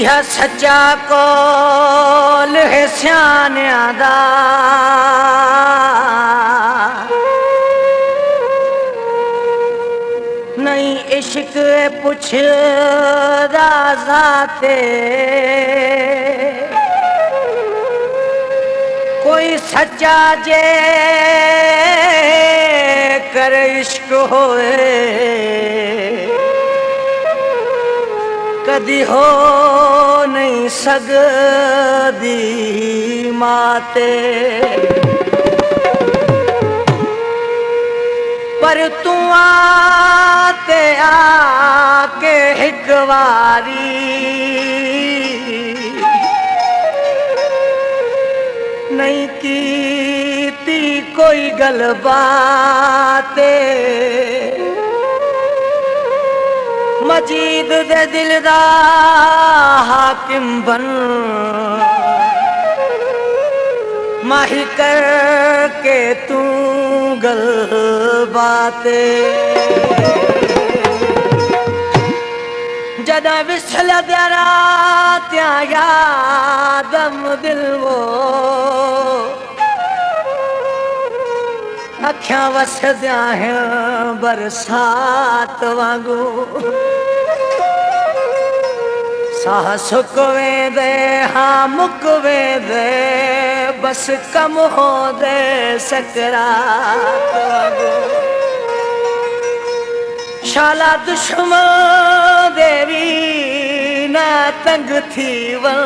यह सच्चा कौल है सियानिया दा, नहीं इश्क पुछ राजा ते, कोई सच्चा जे कर इश्क होए कदी हो नहीं सकदी माते, पर तू आते आके एक बारी नहीं कीती कोई गल बाते, मजीद दे दिल दा हाकिम बन माही कर के तू गल बाते, जदा विसल द्यारा त्या यादम दिल वो अखियां वसद्या है बरसात वांगू, साह सुकवे दे हाँ मुकवे दे बस कम हो दे सकरात वांगू, शाला दुश्मन देवी ना तंग थी वन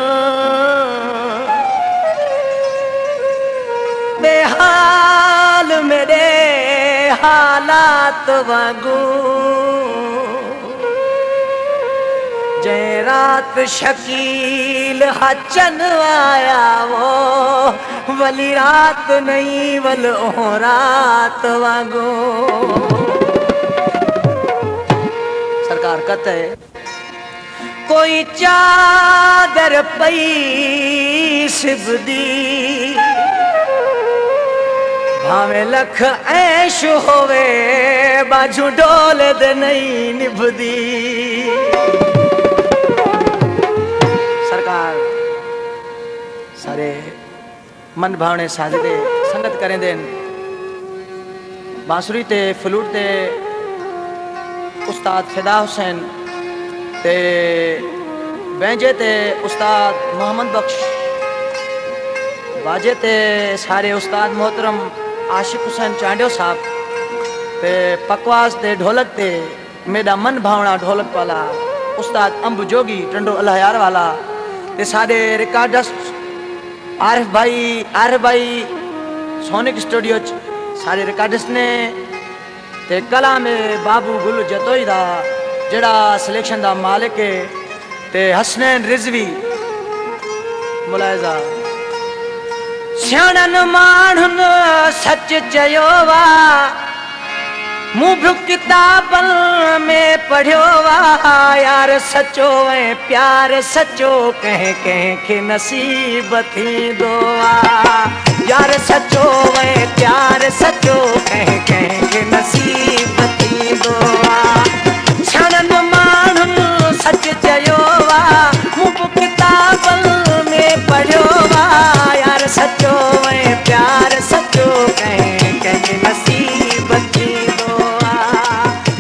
बेहाल मेरे हालात वांगू, जय रात शकील हचन आया वो वली रात नहीं वल ओ रात वांगू। सरकार कहते है कोई चादर पई सिबदी भावे लख ऐश होवे बाजू डोल दे नहीं निभदी। सरकार सारे मन भावने साजदे संगत करें देन बांसुरी ते फ्लूट ते उस्ताद फिदा हुसैन ते बैंजे ते उस्ताद मोहम्मद बख्श, बाजे ते सारे उस्ताद मोहतरम आशिक हुसैन चांडियो साहब ते पकवास ते ढोलक ते मेरा मन भावना ढोलक वाला उस्ताद अंब जोगी टंडो अल्लाह वाला ते सारे रिकॉर्डिस्ट आरिफ भाई सोनिक स्टूडियो सारे रिकॉर्डिस्ट ने ते कला में बाबू गुल जतोई दा जड़ा सिलेक्शन दा मालिक है ते हसनैन रिजवी मुलायजा सियाणन माण्हुन सच चयो वा मुँह किताबन में पढ़ियो वा यार सचो ऐं प्यार सचो कह के नसीब थींदो आ यार सचो ऐं प्यार सचो कह के नसीब थींदो आ सियाणन माण्हुन सच चयो वा मुँह किताबन में पढ़ियो वा यार सचो ऐं प्यार सचो कह के नसीब थींदो आ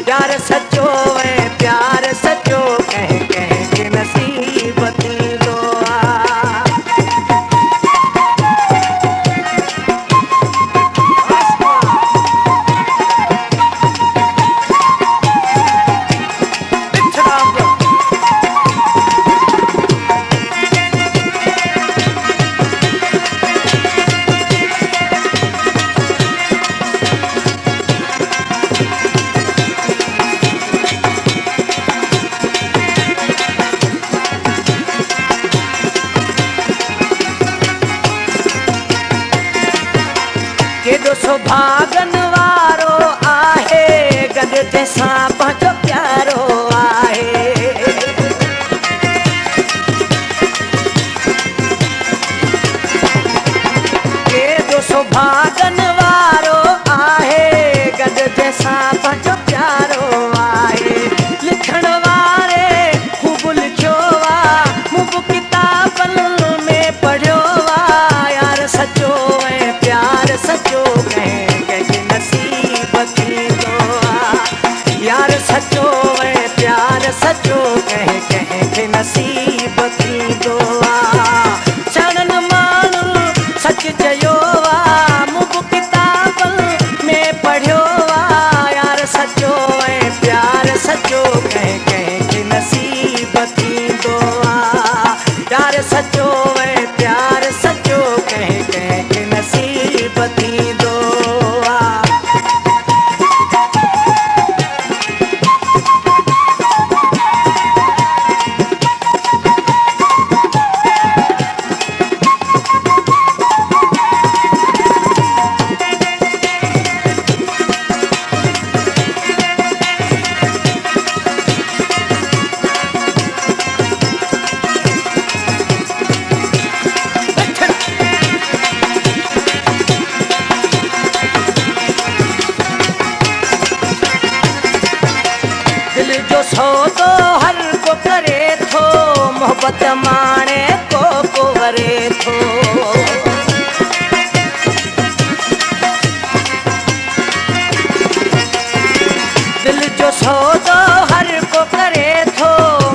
प्यार सचो ऐं प्यार सचो कह के नसीब थींदो आ। केॾो सुभागन वारो आहे गद जंहिंसां पंहिंजो प्यारो आहे केॾो सुभागन वारो आहे गद जंहिंसां पंहिंजो प्यारो आहे लिखण वारे ख़ूब लिखियो आहे मुँह जो सौदो हर को करे थो, मोहब्बत माणे को वरे थो। दिल जो सौदो हर को करे थो,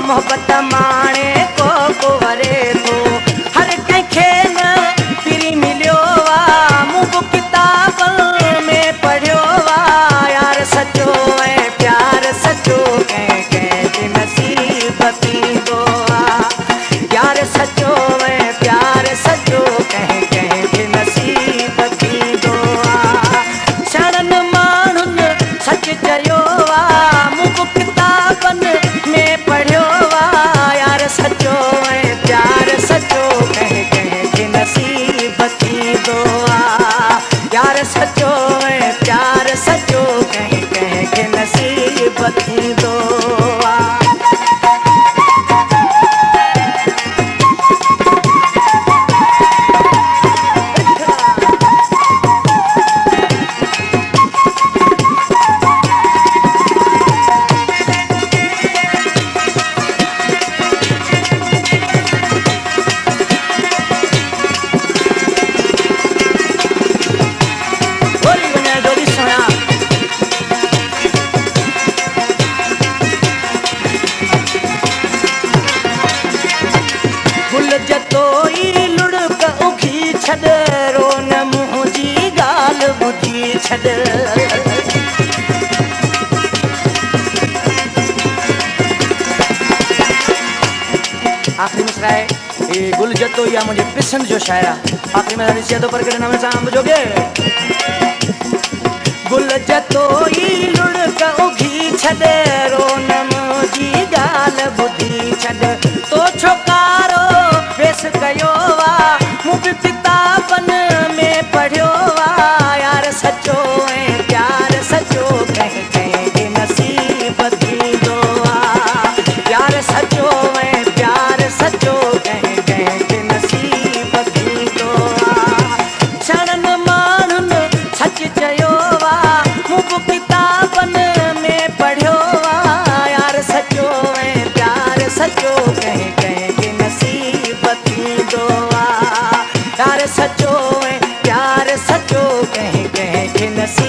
मोहब्बत माणे को वरे थो। हर कंहिंखे न पिरी मिलियो आ, मूं किताबनि में पढ़ियो आ। यार सचो ऐं प्यार सचो कंहिं कंहिंजे नसीब थींदो आ। यार सचो ऐं प्यार सचो कंहिं कंहिंजे नसीब थींदो आ। सणनि माण्हुनि सच चयो आ, मूं किताबनि में पढ़ियो आ। यार सचो ऐं प्यार सचो कंहिं कंहिंजे नसीब थींदो आ। यार सचो ऐं प्यार सचो कंहिं कंहिंखे नसीब थींदो आ। जतोई लुड़क उखी छॾ, रोन मुंहिंजी ॻाल्हि ॿुधी छॾ। आख़िरी मिसरा आहे हे गुल जतोई आहे मुंहिंजे पिसंद जो शाइर आहे। आख़िरी में ॾिसी थो पर कहिड़े नमूने सां अंब जोगे। गुल जतोई लुड़क उखी छॾ, रोन मुंहिंजी ॻाल्हि ॿुधी छॾ। तो छोकारो पेश कयो आ, मूं बि किताबनि में पढ़ियो आ। यार सचो ऐं प्यार सचो कंहिं कंहिंजे नसीब थींदो आ। यार सचो ऐं प्यार सचो कंहिं कंहिंजे नसीब थींदो आ। सणनि माण्हुनि सच चयो आ, मूं बि किताबनि में पढ़ियो आ। यार सचो ऐं प्यार सचो कंहिं कंहिंजे नसीब थींदो आ। यार सचो ऐं प्यार सचो कंहिं कंहिंखे नसीब